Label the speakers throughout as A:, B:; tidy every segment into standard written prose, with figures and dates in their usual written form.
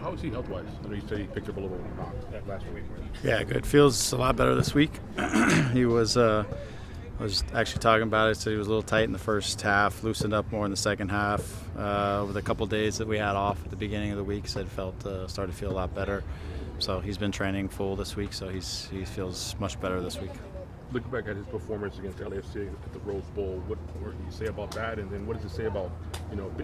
A: How is he health-wise? I know you said he picked up a little knock last week.
B: Yeah, good. Feels a lot better this week. He was actually talking about it. Said he was a little tight in the first half, loosened up more in the second half. Over the couple days that we had off at the beginning of the week, said started to feel a lot better. So he's been training full this week, so he feels much better this week.
A: Looking back at his performance against LAFC at the Rose Bowl, what do you say about that? And then what does it say about,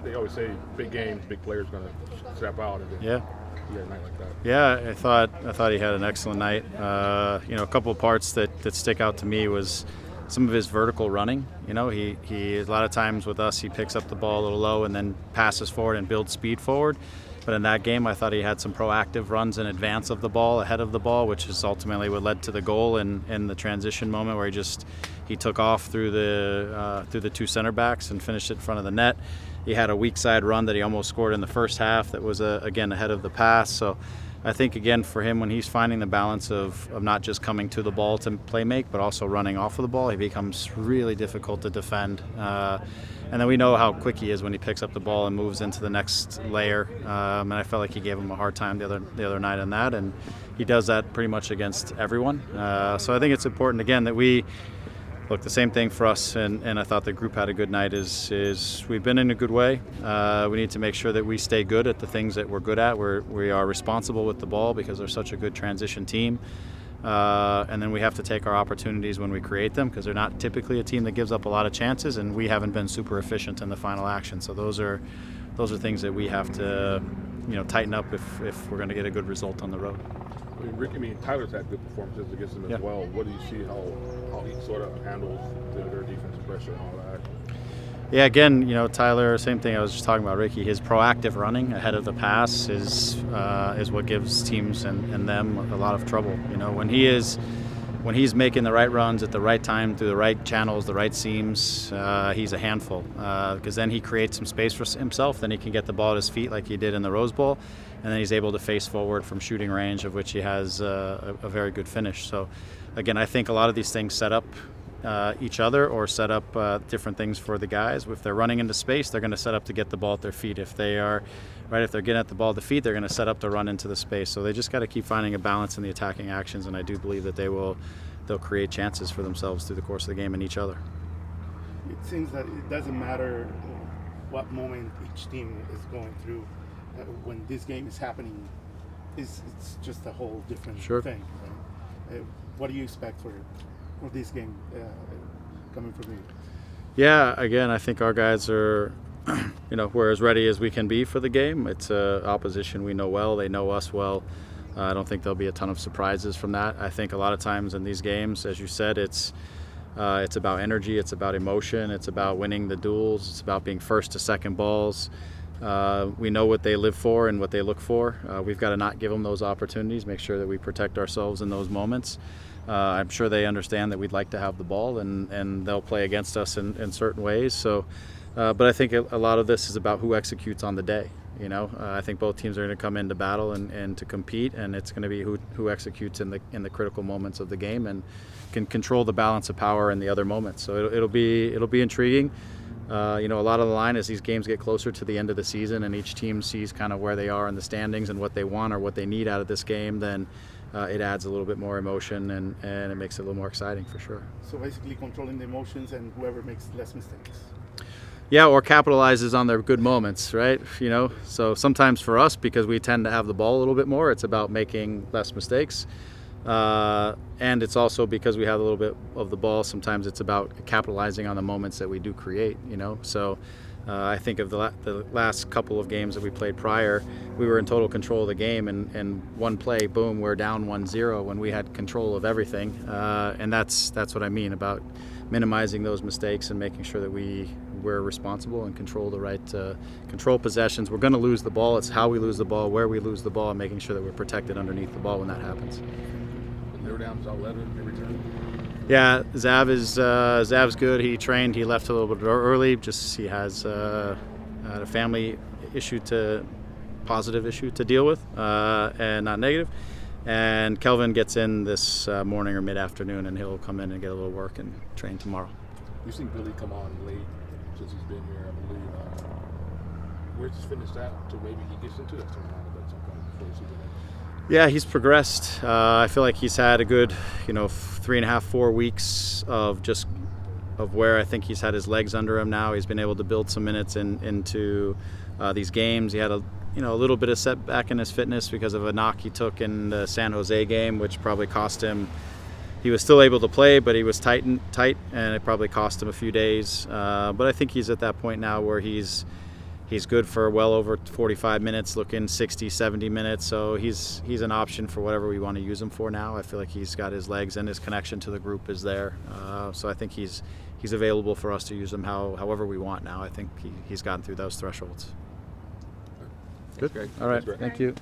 A: they always say big games, big players going to step out. And then
B: yeah.
A: He had a night like that.
B: Yeah, I thought he had an excellent night. A couple of parts that stick out to me was some of his vertical running. He a lot of times with us, he picks up the ball a little low and then passes forward and builds speed forward. But in that game, I thought he had some proactive runs in advance of the ball, ahead of the ball, which is ultimately what led to the goal in the transition moment where he took off through the two center backs and finished it in front of the net. He had a weak side run that he almost scored in the first half that was, again, ahead of the pass. So I think, again, for him, when he's finding the balance of not just coming to the ball to play make, but also running off of the ball, he becomes really difficult to defend. And then we know how quick he is when he picks up the ball and moves into the next layer. And I felt like he gave him a hard time the other night on that. And he does that pretty much against everyone. So I think it's important, again, that we look, the same thing for us, and I thought the group had a good night, is we've been in a good way. We need to make sure that we stay good at the things that we're good at. We are responsible with the ball because they're such a good transition team. And then we have to take our opportunities when we create them because they're not typically a team that gives up a lot of chances, and we haven't been super efficient in the final action. So those are things that we have to tighten up if we're going to get a good result on the road.
A: Tyler's had good performances against them as well. What do you see how he sort of handles their defensive pressure and all that?
B: Yeah, again, Tyler, same thing I was just talking about, Ricky. His proactive running ahead of the pass is what gives teams and them a lot of trouble. When he's making the right runs at the right time through the right channels, the right seams, he's a handful because then he creates some space for himself. Then he can get the ball at his feet like he did in the Rose Bowl, and then he's able to face forward from shooting range, of which he has a very good finish. So, again, I think a lot of these things set up each other or set up different things for the guys. If they're running into space, they're going to set up to get the ball at their feet. If they're getting at the ball at the feet, they're going to set up to run into the space. So they just got to keep finding a balance in the attacking actions, and I do believe that they'll create chances for themselves through the course of the game and each other.
C: It seems that it doesn't matter what moment each team is going through. When this game is happening, it's just a whole different thing. Right? What do you expect for this game coming from you?
B: Yeah, again, I think our guys are, we're as ready as we can be for the game. It's opposition we know well. They know us well. I don't think there'll be a ton of surprises from that. I think a lot of times in these games, as you said, it's about energy, it's about emotion, it's about winning the duels, it's about being first to second balls. We know what they live for and what they look for. We've got to not give them those opportunities, make sure that we protect ourselves in those moments. I'm sure they understand that we'd like to have the ball, and they'll play against us in certain ways. So, but I think a lot of this is about who executes on the day. I think both teams are going to come into battle and to compete, and it's going to be who executes in the critical moments of the game and can control the balance of power in the other moments. So it'll be intriguing. A lot of the line as these games get closer to the end of the season and each team sees kind of where they are in the standings and what they want or what they need out of this game, then it adds a little bit more emotion and it makes it a little more exciting for sure.
C: So basically controlling the emotions and whoever makes less mistakes.
B: Yeah, or capitalizes on their good moments, right? So sometimes for us, because we tend to have the ball a little bit more, it's about making less mistakes. And it's also because we have a little bit of the ball, sometimes it's about capitalizing on the moments that we do create, So I think of the last couple of games that we played prior, we were in total control of the game, and one play, boom, we're down 1-0 when we had control of everything. And that's what I mean about minimizing those mistakes and making sure that we're responsible and control the right control possessions. We're going to lose the ball. It's how we lose the ball, where we lose the ball, and making sure that we're protected underneath the ball when that happens.
A: They were down 11 in return.
B: Yeah, Zav's good. He trained. He left a little bit early. Just he has had a family positive issue to deal with, and not negative. And Kelvin gets in this morning or mid-afternoon, and he'll come in and get a little work and train tomorrow.
A: You've seen Billy come on late since he's been here, I believe. Where's his fitness at? So maybe he gets into that tournament at some point.
B: Yeah, he's progressed. I feel like he's had a good, 3.5, 4 weeks of where I think he's had his legs under him now. He's been able to build some minutes into these games. He had a little bit of setback in his fitness because of a knock he took in the San Jose game, which probably cost him. He was still able to play, but he was tight, and it probably cost him a few days. But I think he's at that point now where he's good for well over 45 minutes, looking 60, 70 minutes. So he's an option for whatever we want to use him for now. I feel like he's got his legs and his connection to the group is there. So I think he's available for us to use him however we want now. I think he's gotten through those thresholds.
A: Good.
B: All right.
A: Thank you.
B: Thank you.